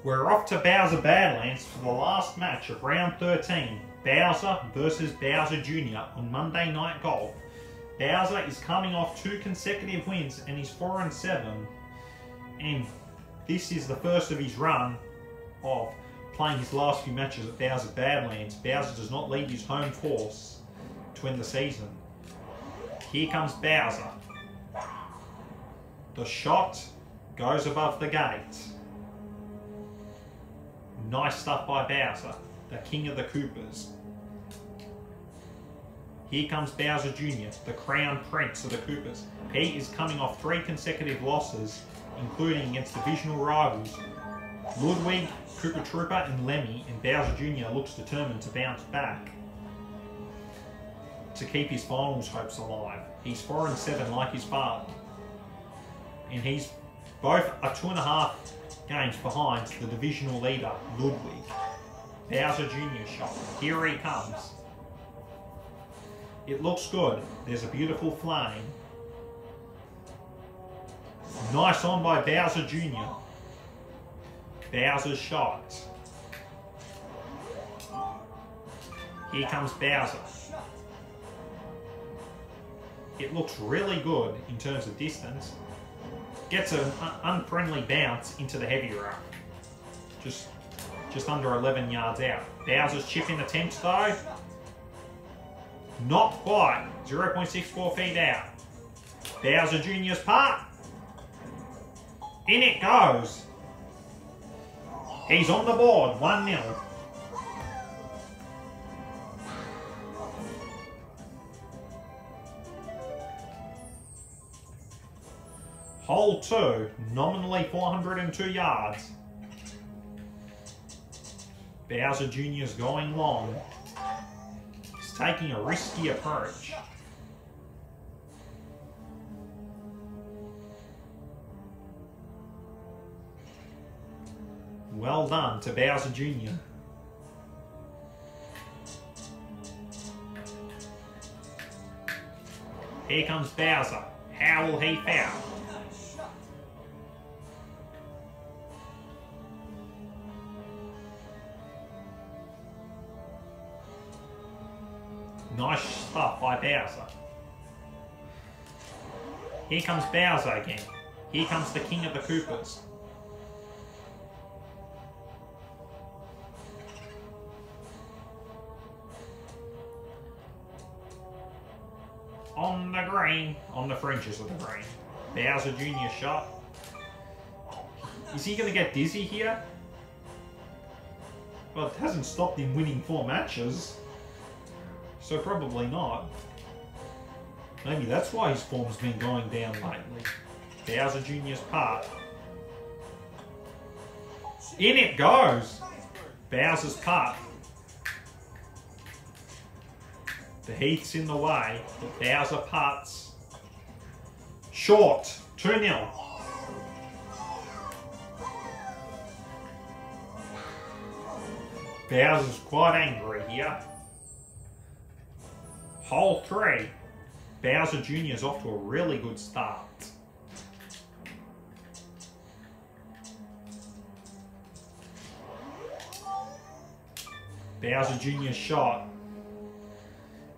We're off to Bowser Badlands for the last match of round 13. Bowser versus Bowser Jr. on Monday Night Golf. Bowser is coming off 2 consecutive wins and he's 4-7. And this is the first of his run of playing his last few matches at Bowser Badlands. Bowser does not leave his home course to end the season. Here comes Bowser. The shot goes above the gate. Nice stuff by Bowser, the king of the Coopers. Here comes Bowser Jr., the crown prince of the Coopers. He is coming off 3 consecutive losses, including against divisional rivals Ludwig, Koopa Trooper and Lemmy, and Bowser Jr. looks determined to bounce back to keep his finals hopes alive. He's 4-7 like his father. And he's both are 2.5 games behind the divisional leader, Ludwig. Bowser Jr. shot. Here he comes. It looks good. There's a beautiful flame. Nice on by Bowser Jr. Bowser's shot. Here comes Bowser. It looks really good in terms of distance. Gets an unfriendly bounce into the heavy rough. Just under 11 yards out. Bowser's chipping attempt though. Not quite. 0.64 feet out. Bowser Jr.'s putt. In it goes. He's on the board. 1-0. Hole 2, nominally 402 yards. Bowser Jr.'s going long. He's taking a risky approach. Well done to Bowser Jr. Here comes Bowser. How will he foul? Nice stuff by Bowser. Here comes Bowser again. Here comes the king of the Coopers. On the green, on the fringes of the green. Bowser Jr. shot. Is he going to get dizzy here? Well, it hasn't stopped him winning 4 matches. So probably not. Maybe that's why his form's been going down lately. Bowser Jr.'s putt. In it goes! Bowser's putt. The heath's in the way, but Bowser putts. Short. 2-0. Bowser's quite angry here. Hole 3. Bowser Jr. is off to a really good start. Bowser Jr.'s shot.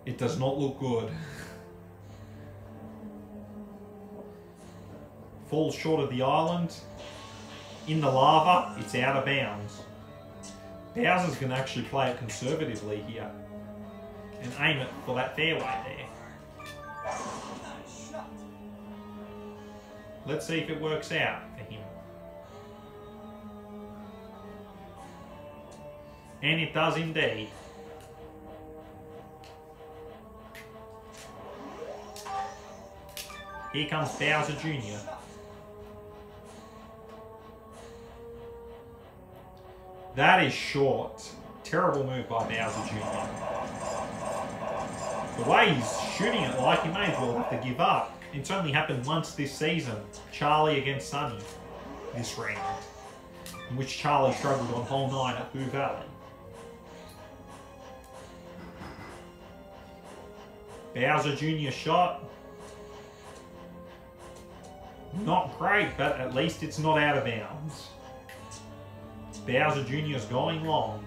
It does not look good. Falls short of the island. In the lava, it's out of bounds. Bowser's going to actually play it conservatively here and aim it for that fairway there. Let's see if it works out for him. And it does indeed. Here comes Bowser Jr. That is short. Terrible move by Bowser Jr. The way he's shooting it, like, he may as well have to give up. It's only happened once this season. Charlie against Sonny this round, in which Charlie struggled on hole 9 at Boo Valley. Bowser Jr. shot. Not great, but at least it's not out of bounds. Bowser Jr. is going long.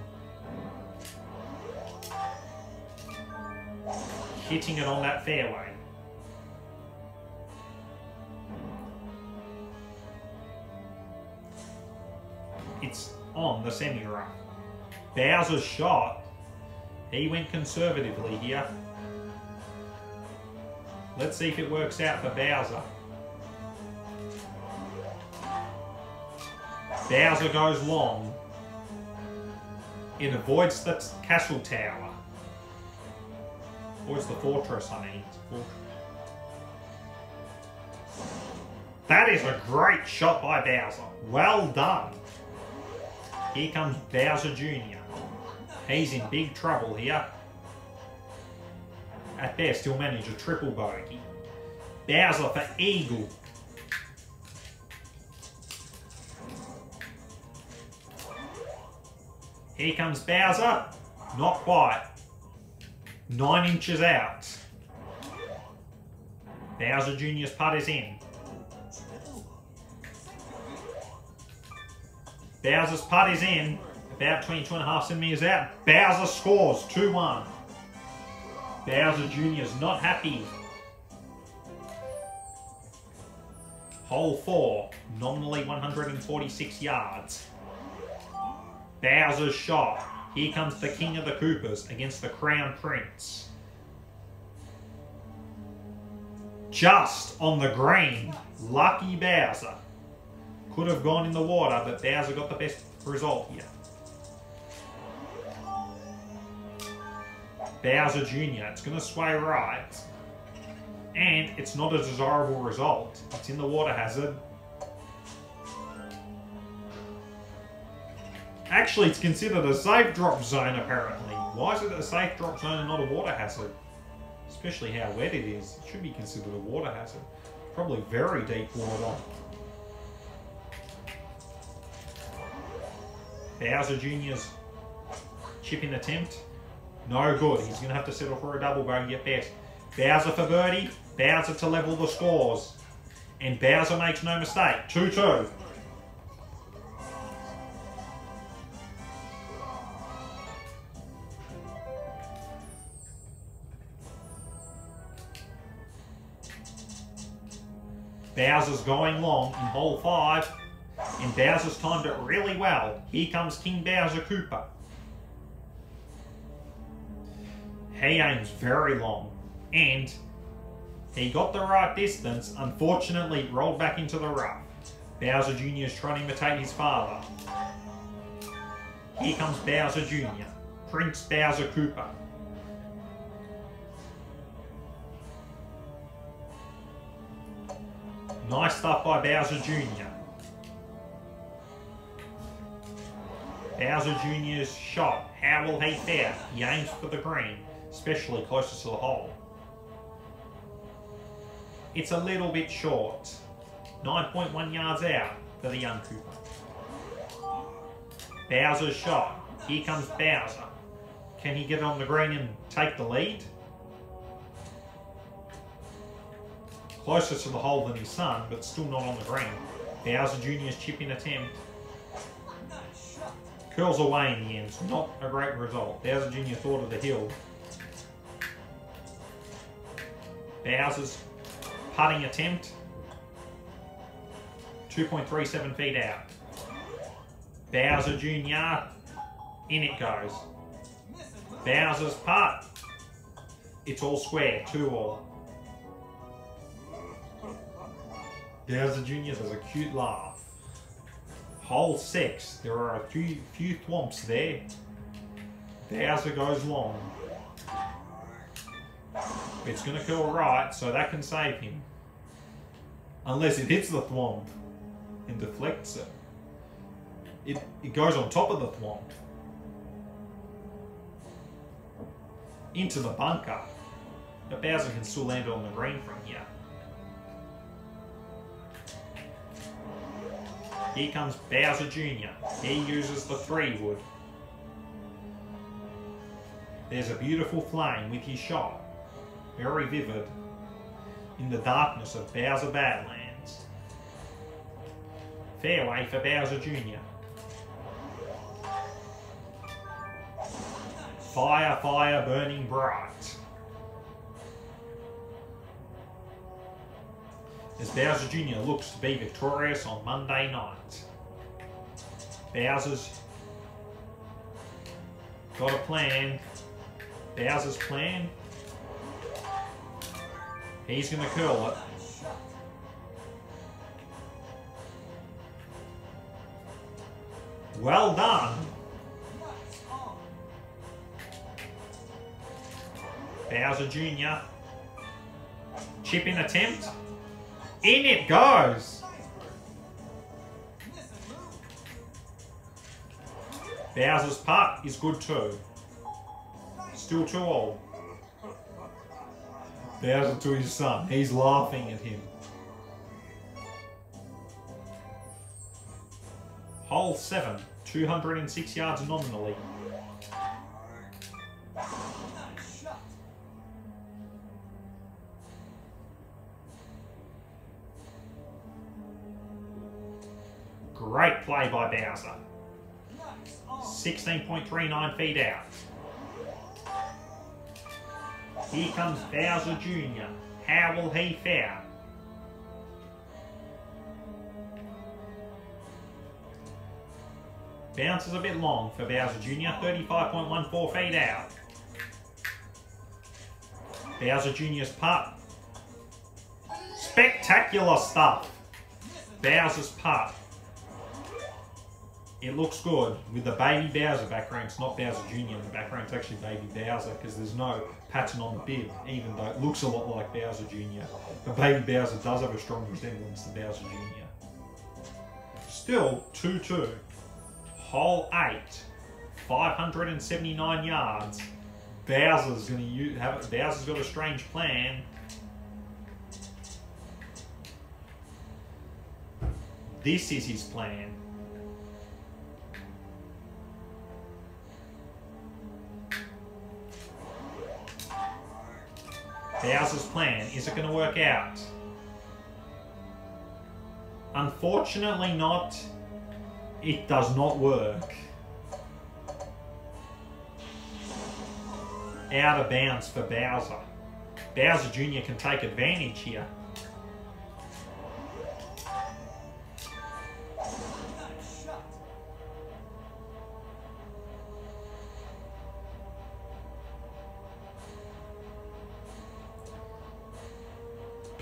Hitting it on that fairway. It's on the semi-rough. Bowser's shot. He went conservatively here. Let's see if it works out for Bowser. Bowser goes long. It avoids the castle tower. Or it's the fortress, I mean. That is a great shot by Bowser. Well done. Here comes Bowser Jr. He's in big trouble here. At best, he'll manage a triple bogey. Bowser for eagle. Here comes Bowser. Not quite. 9 inches out. Bowser Jr.'s putt is in. Bowser's putt is in. About 22.5 centimetres out. Bowser scores 2-1. Bowser Jr. is not happy. Hole 4, nominally 146 yards. Bowser's shot. Here comes the King of the Koopas against the Crown Prince. Just on the green. Lucky Bowser. Could have gone in the water, but Bowser got the best result here. Bowser Jr. It's going to sway right. And it's not a desirable result. It's in the water hazard. Actually, it's considered a safe drop zone, apparently. Why is it a safe drop zone and not a water hazard? Especially how wet it is. It should be considered a water hazard. Probably very deep water. Bowser Jr.'s chipping attempt. No good. He's going to have to settle for a double bogey at best. Bowser for birdie. Bowser to level the scores. And Bowser makes no mistake. 2-2. Bowser's going long in hole 5. And Bowser's timed it really well. Here comes King Bowser Koopa. He aims very long. And he got the right distance. Unfortunately, rolled back into the rough. Bowser Jr. is trying to imitate his father. Here comes Bowser Jr. Prince Bowser Koopa. Nice stuff by Bowser Jr. Bowser Jr.'s shot. How will he fare? He aims for the green, especially closest to the hole. It's a little bit short. 9.1 yards out for the young Koopa. Bowser's shot. Here comes Bowser. Can he get on the green and take the lead? Closer to the hole than his son, but still not on the green. Bowser Jr.'s chipping attempt. Curls away in the end. Not a great result. Bowser Jr. thought of the hill. Bowser's putting attempt. 2.37 feet out. Bowser Jr. In it goes. Bowser's putt. It's all square. 2-all. Bowser Jr. does a cute laugh. Hole 6. There are a few thwomps there. Bowser goes long. It's going to curl right, so that can save him. Unless it hits the thwomp and deflects it. It goes on top of the thwomp. Into the bunker. But Bowser can still land on the green from here. Here comes Bowser Jr. He uses the 3-wood. There's a beautiful flame with his shot. Very vivid. In the darkness of Bowser Badlands. Fairway for Bowser Jr. Fire, fire, burning bright. As Bowser Jr. looks to be victorious on Monday night. Bowser's got a plan. Bowser's plan. He's going to curl it. Well done. Bowser Jr. Chip-in attempt. In it goes. Bowser's putt is good too. Still 2-all. Bowser to his son. He's laughing at him. Hole 7. 206 yards nominally. Great play by Bowser. 16.39 feet out. Here comes Bowser Jr. How will he fare? Bounces a bit long for Bowser Jr. 35.14 feet out. Bowser Jr.'s putt. Spectacular stuff. Bowser's putt. It looks good with the baby Bowser background. It's not Bowser Jr. in the background, it's actually baby Bowser because there's no pattern on the bib, even though it looks a lot like Bowser Jr. But baby Bowser does have a strong resemblance to Bowser Jr. Still 2-2. Hole 8. 579 yards. Bowser's going to Bowser's got a strange plan. This is his plan. Bowser's plan, is it going to work out? Unfortunately not. It does not work. Out of bounds for Bowser. Bowser Jr. can take advantage here.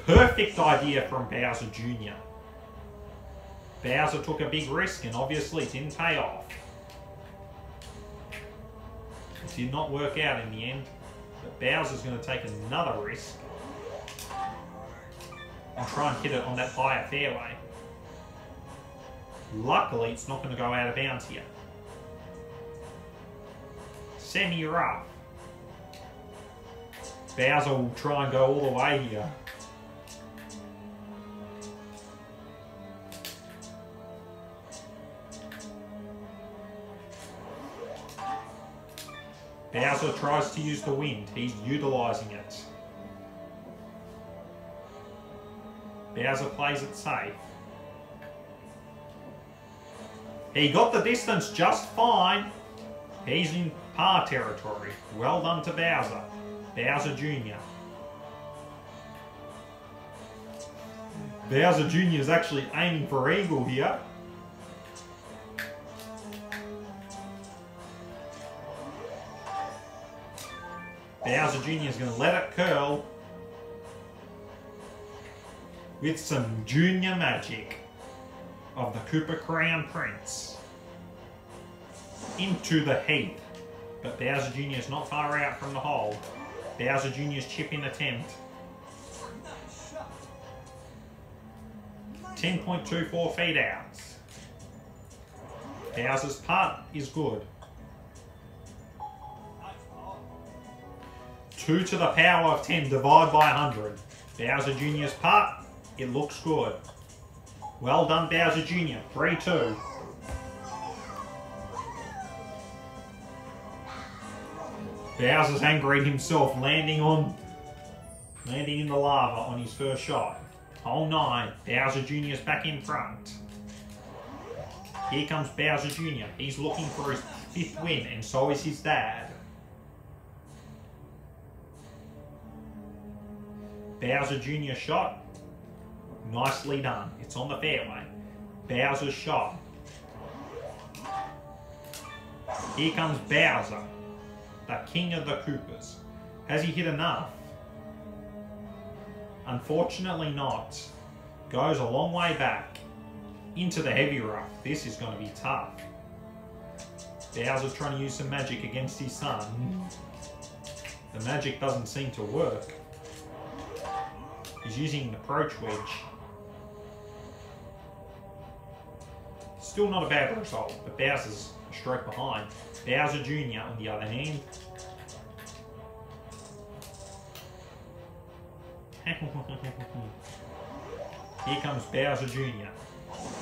Perfect idea from Bowser Jr. Bowser took a big risk and obviously it didn't pay off. It did not work out in the end, but Bowser's going to take another risk and try and hit it on that higher fairway. Luckily, it's not going to go out of bounds here. Semi-rough. Bowser will try and go all the way here. Bowser tries to use the wind. He's utilising it. Bowser plays it safe. He got the distance just fine. He's in par territory. Well done to Bowser. Bowser Jr. Bowser Jr. is actually aiming for eagle here. Bowser Jr. is going to let it curl with some junior magic of the Cooper Crown Prince into the heath. But Bowser Jr. is not far out from the hole. Bowser Jr.'s chip-in attempt. 10.24 feet out. Bowser's putt is good. 2 to the power of 10, divide by 100. Bowser Jr.'s putt, it looks good. Well done, Bowser Jr., 3-2. Bowser's angry at himself, landing in the lava on his first shot. Hole 9, Bowser Jr.'s back in front. Here comes Bowser Jr., he's looking for his 5th win, and so is his dad. Bowser Jr. shot. Nicely done. It's on the fairway. Bowser's shot. Here comes Bowser, the king of the Koopas. Has he hit enough? Unfortunately not. Goes a long way back into the heavy rough. This is going to be tough. Bowser's trying to use some magic against his son. The magic doesn't seem to work. He's using an approach wedge. Still not a bad result, but Bowser's a stroke behind. Bowser Jr. on the other hand. Here comes Bowser Jr.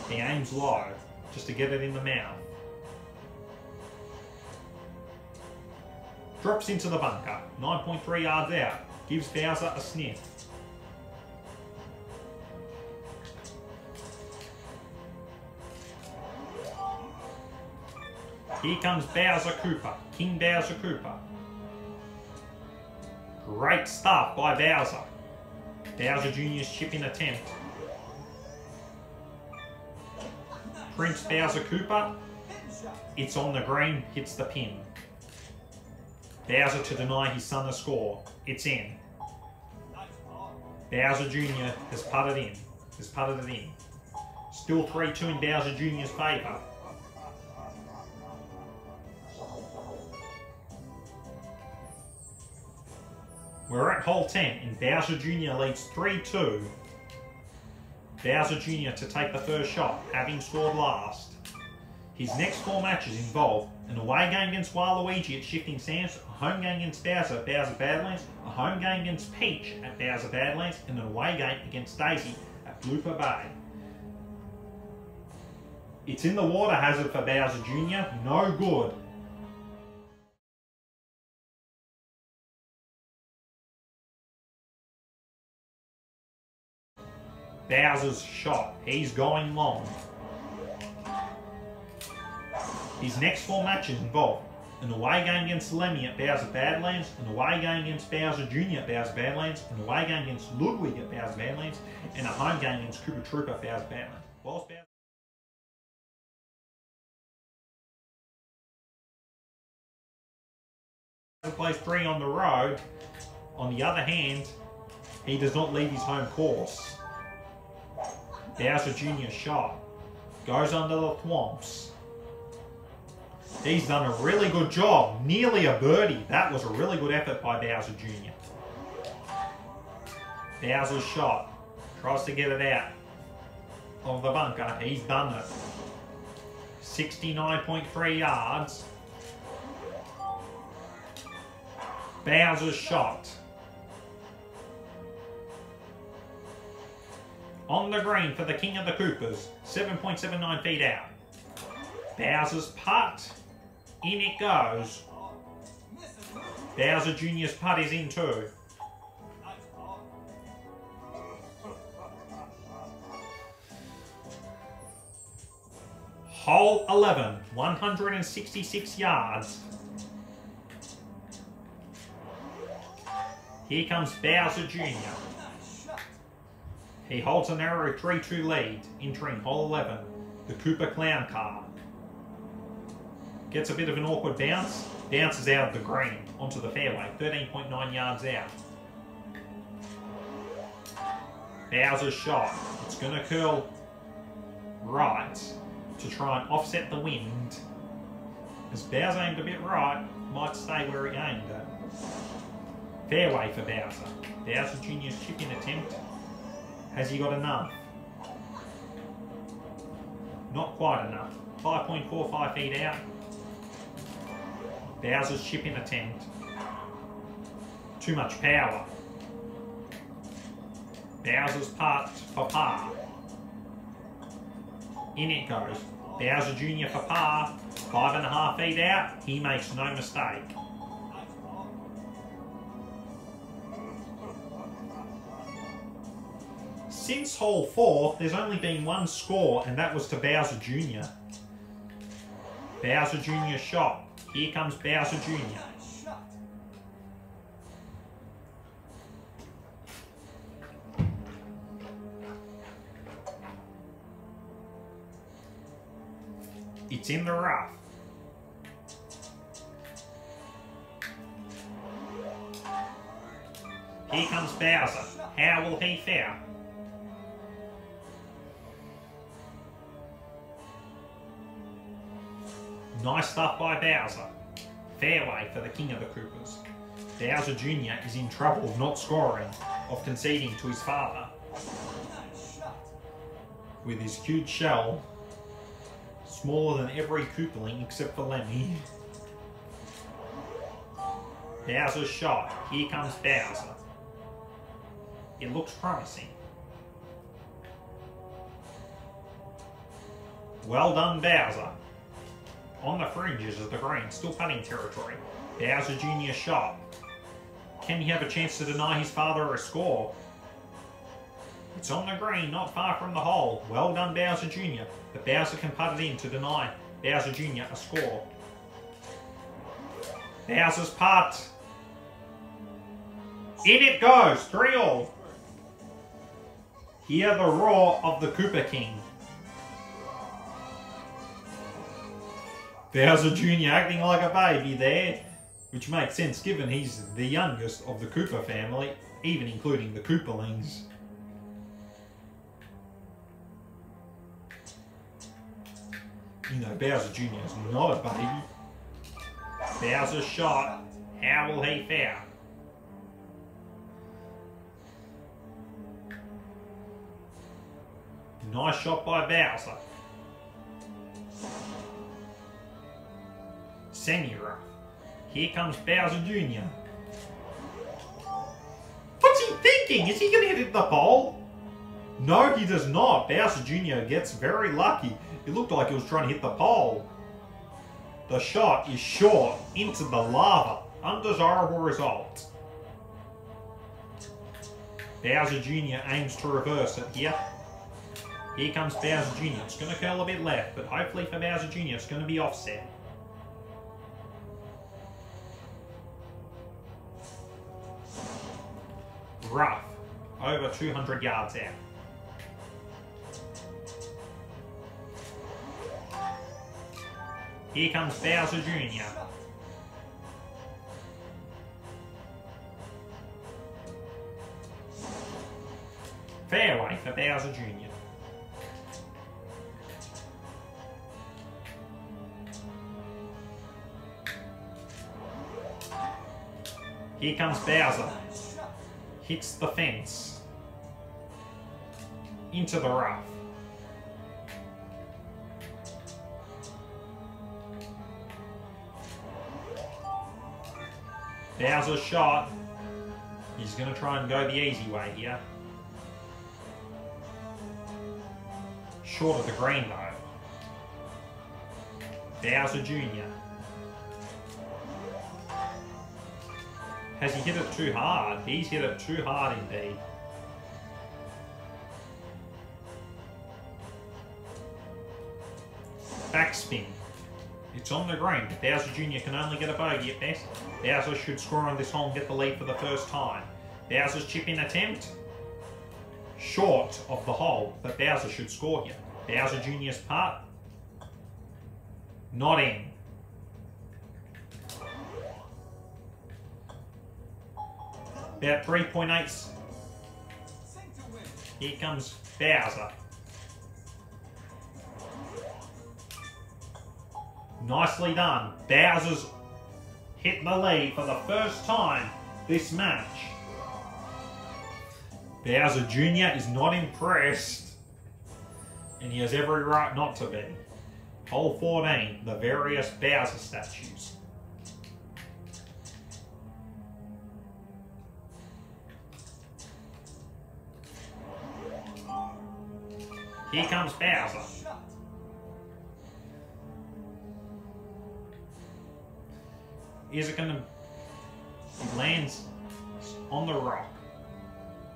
He aims low, just to get it in the mouth. Drops into the bunker, 9.3 yards out. Gives Bowser a sniff. Here comes Bowser Koopa, King Bowser Koopa. Great start by Bowser. Bowser Jr.'s chipping attempt. Prince Bowser Koopa. It's on the green, hits the pin. Bowser to deny his son a score. It's in. Bowser Jr. has putted in. Has putted it in. Still 3-2 in Bowser Jr.'s favour. We're at hole 10 and Bowser Jr. leads 3-2. Bowser Jr. to take the first shot, having scored last. His next 4 matches involve an away game against Waluigi at Shifting Sands, a home game against Bowser at Bowser Badlands, a home game against Peach at Bowser Badlands, and an away game against Daisy at Blooper Bay. It's in the water hazard for Bowser Jr. No good. Bowser's shot. He's going long. His next 4 matches involve an away game against Lemmy at Bowser Badlands, an away game against Bowser Jr. at Bowser Badlands, an away game against Ludwig at Bowser Badlands, and a home game against Koopa Troopa at Bowser Badlands. Whilst Bowser plays 3 on the road, on the other hand, he does not leave his home course. Bowser Jr. shot. Goes under the thwomps. He's done a really good job. Nearly a birdie. That was a really good effort by Bowser Jr. Bowser's shot. Tries to get it out of the bunker. He's done it. 69.3 yards. Bowser's shot. On the green for the King of the Koopas, 7.79 feet out. Bowser's putt, in it goes. Bowser Jr.'s putt is in too. Hole 11, 166 yards. Here comes Bowser Jr. He holds a narrow 3-2 lead, entering hole 11, the Koopa Clown Car. Gets a bit of an awkward bounce, bounces out of the green onto the fairway, 13.9 yards out. Bowser's shot. It's going to curl right to try and offset the wind. As Bowser aimed a bit right, might stay where he aimed at. Fairway for Bowser. Bowser Jr.'s chipping attempt. Has he got enough? Not quite enough. 5.45 feet out. Bowser's chipping attempt. Too much power. Bowser's putt for par. In it goes. Bowser Jr. for par. 5.5 feet out. He makes no mistake. Since hole 4, there's only been one score, and that was to Bowser Jr. Bowser Jr. shot. Here comes Bowser Jr. It's in the rough. Here comes Bowser. How will he fare? Nice stuff by Bowser. Fairway for the king of the Koopas. Bowser Jr. is in trouble of not scoring, of conceding to his father. With his huge shell, smaller than every Koopaling except for Lemmy. Bowser's shot. Here comes Bowser. It looks promising. Well done, Bowser. On the fringes of the green, still putting territory. Bowser Jr. shot. Can he have a chance to deny his father a score? It's on the green, not far from the hole. Well done, Bowser Jr. But Bowser can putt it in to deny Bowser Jr. a score. Bowser's putt. In it goes, 3-all. Hear the roar of the Koopa King. Bowser Jr. acting like a baby there, which makes sense given he's the youngest of the Koopa family, even including the Koopalings. You know, Bowser Jr. is not a baby. Bowser's shot. How will he fare? Nice shot by Bowser. Semi-rough. Here comes Bowser Jr. What's he thinking? Is he going to hit the pole? No, he does not. Bowser Jr. gets very lucky. It looked like he was trying to hit the pole. The shot is short into the lava. Undesirable result. Bowser Jr. aims to reverse it here. Here comes Bowser Jr. It's going to curl a bit left, but hopefully for Bowser Jr. it's going to be offset. Rough. Over 200 yards out. Here comes Bowser Jr. Fairway for Bowser Jr. Here comes Bowser. Hits the fence. Into the rough. Bowser's shot. He's going to try and go the easy way here. Short of the green though. Bowser Jr. Has he hit it too hard? He's hit it too hard indeed. Backspin. It's on the green. Bowser Jr. can only get a bogey at best. Bowser should score on this hole and get the lead for the first time. Bowser's chip-in attempt. Short of the hole, but Bowser should score here. Bowser Jr.'s putt. Not in. About 3.8. Here comes Bowser. Nicely done. Bowser's hit the lead for the first time this match. Bowser Jr. is not impressed, and he has every right not to be. Hole 14, the various Bowser statues. Here comes Bowser. Is it going to... He lands on the rock.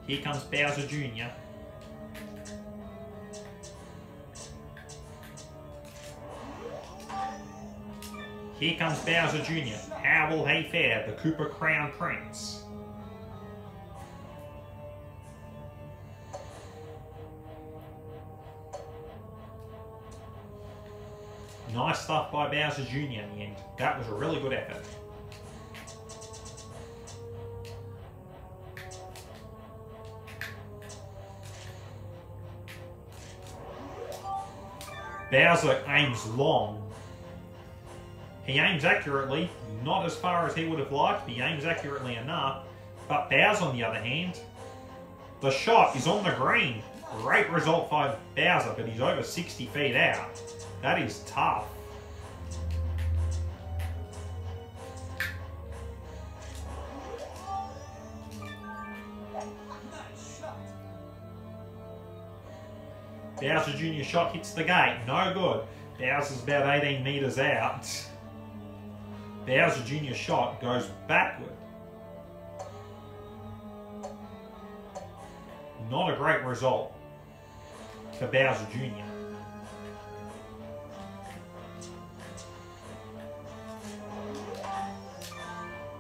Here comes Bowser Jr. Here comes Bowser Jr. How will he fare, the Koopa Crown Prince? Nice stuff by Bowser Jr. in the end. That was a really good effort. Bowser aims long. He aims accurately, not as far as he would have liked, but he aims accurately enough. But Bowser, on the other hand, the shot is on the green. Great result by Bowser, but he's over 60 feet out. That is tough. Bowser Jr. shot hits the gate. No good. Bowser's about 18 metres out. Bowser Jr. shot goes backward. Not a great result for Bowser Jr.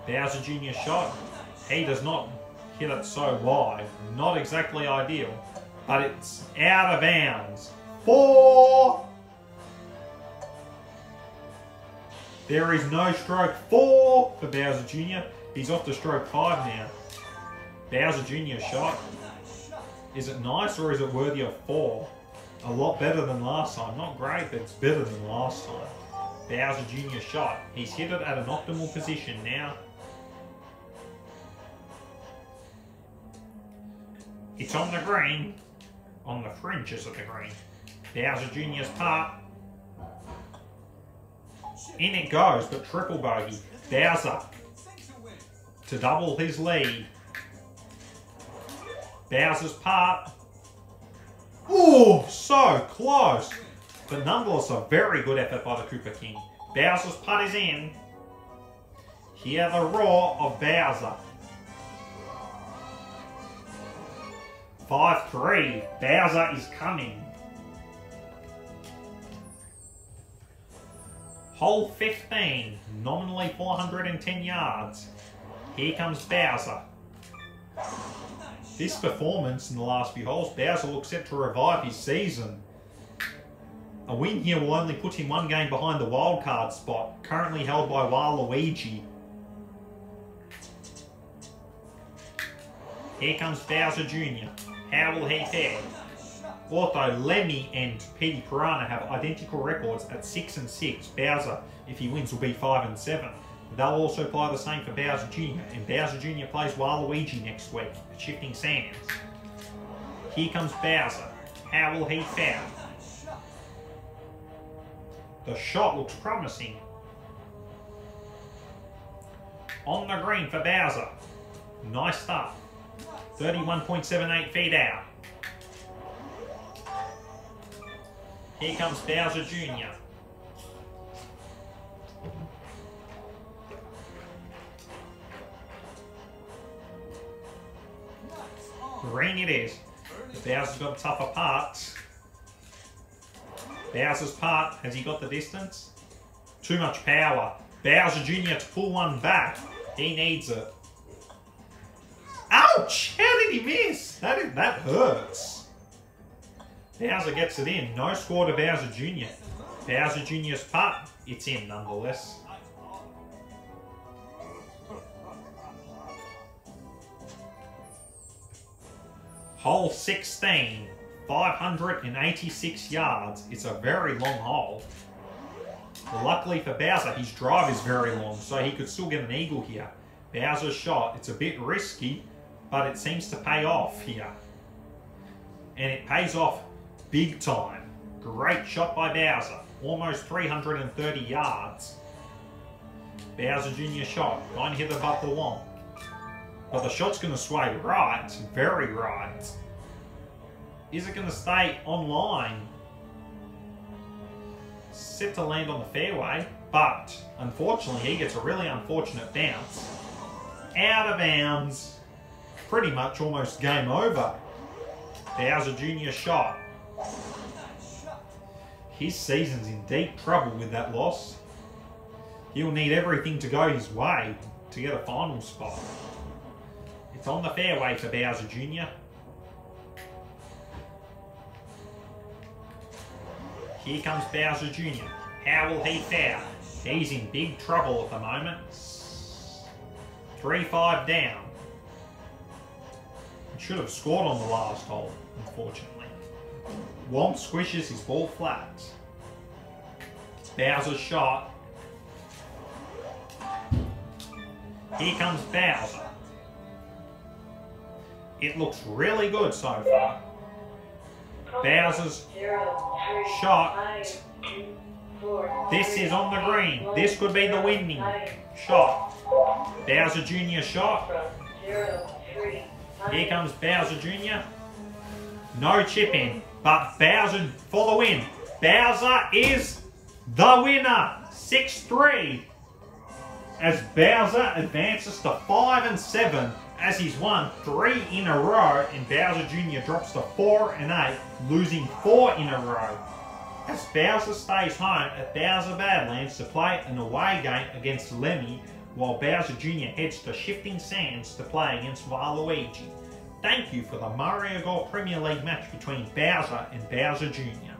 Bowser Jr. shot. He does not hit it so wide. Not exactly ideal, but it's out of bounds. 4! There is no stroke 4 for Bowser Jr. He's off to stroke 5 now. Bowser Jr. shot. Is it nice or is it worthy of 4? A lot better than last time. Not great, but it's better than last time. Bowser Jr. shot. He's hit it at an optimal position now. It's on the green. On the fringes of the green. Bowser Jr.'s part. In it goes, but triple bogey. Bowser to double his lead. Bowser's part. Ooh, so close. But nonetheless, a very good effort by the Koopa King. Bowser's putt is in. Hear the roar of Bowser. 5-3. Bowser is coming. Hole 15, nominally 410 yards. Here comes Bowser. This performance in the last few holes, Bowser looks set to revive his season. A win here will only put him one game behind the wildcard spot, currently held by Waluigi. Here comes Bowser Jr. How will he fare? Although Lemmy and Petey Piranha have identical records at 6 and 6, Bowser, if he wins, will be 5 and 7. They'll also apply the same for Bowser Jr. And Bowser Jr. plays Waluigi next week at Shifting Sands. Here comes Bowser. How will he fare? The shot looks promising. On the green for Bowser. Nice start. 31.78 feet out. Here comes Bowser Jr. Green it is. Bowser's got a tougher part. Bowser's part, has he got the distance? Too much power. Bowser Jr. to pull one back. He needs it. Ouch! How did he miss? That hurts. Bowser gets it in. No score to Bowser Jr. Bowser Jr.'s putt. It's in nonetheless. Hole 16. 586 yards. It's a very long hole. Luckily for Bowser, his drive is very long, so he could still get an eagle here. Bowser's shot. It's a bit risky, but it seems to pay off here. And it pays off big time. Great shot by Bowser. Almost 330 yards. Bowser Jr. shot. Going to hit above the wall. But the shot's going to sway right. Very right. Is it going to stay on line? Set to land on the fairway. But, unfortunately, he gets a really unfortunate bounce. Out of bounds. Pretty much almost game over. Bowser Jr. shot. His season's in deep trouble with that loss. He'll need everything to go his way to get a final spot. It's on the fairway for Bowser Jr. Here comes Bowser Jr. How will he fare? He's in big trouble at the moment. 3-5 down. He should have scored on the last hole, unfortunately. Womp squishes his ball flat. Bowser's shot. Here comes Bowser. It looks really good so far. Bowser's shot. This is on the green. This could be the winning shot. Bowser Jr. shot. Here comes Bowser Jr. No chip in, but Bowser for the win. Bowser is the winner. 6-3. As Bowser advances to 5-7 as he's won 3 in a row, and Bowser Jr. drops to 4-8, losing 4 in a row. As Bowser stays home at Bowser Badlands to play an away game against Lemmy, while Bowser Jr. heads to Shifting Sands to play against Waluigi. Thank you for the Mario Golf Premier League match between Bowser and Bowser Jr.